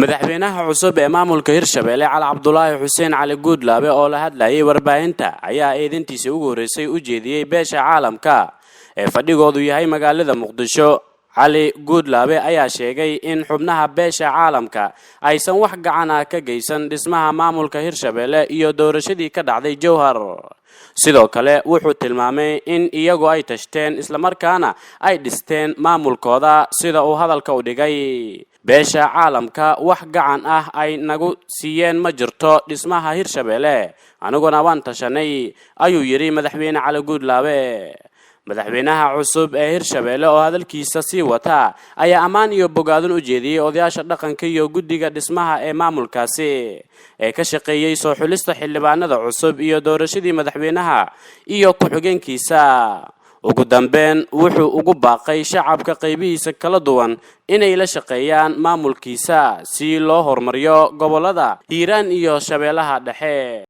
madaxweynaha cusub ee maamulka Hirshabelle Cali Cabdulaahi Xuseen Cali Guudlaabe oo la hadlayay warbaahinta ayaa eedantiisa ugu horeysay u jeediyay beesha caalamka ee fadhigoodu yahay magaalada Muqdisho. Cali Guudlaabe ayaa sheegay in xubnaha beesha caalamka aysan wax gacan ah ka geysan dhismaha maamulka Hirshabelle iyo doorashadii ka dhacday Jowhar. sidoo kale wuxuu tilmaamay in iyagu ay tashteen isla markaana ay dhisteen maamulkooda sida uu hadalka u dhigay. beesha caalamka wax gacan ah ay nagu siiyeen ma jirto dhismaha Hirshabelle, aniguna waan tashanay ayuu yiri madaxweyne Cali Guudlaabe. madaxweynaha cusub ee Hirshabelle oo hadalkiisa sii wata ayaa amaan iyo bogaadin u jeediyay odayaasha dhaqanka iyo guddiga dhismaha ee maamulkaasi ee ka shaqeeyay soo xulista xildhibaanada cusub iyo doorashadii madaxweynaha iyo ku-xigeenkiisa. ugu dambeyn wuxuu ugu baaqay shacabka qaybihiisa kala duwan inay la shaqeeyaan maamulkiisa si loo horumariyo gobolada Hiiraan iyo Shabeellaha Dhexe.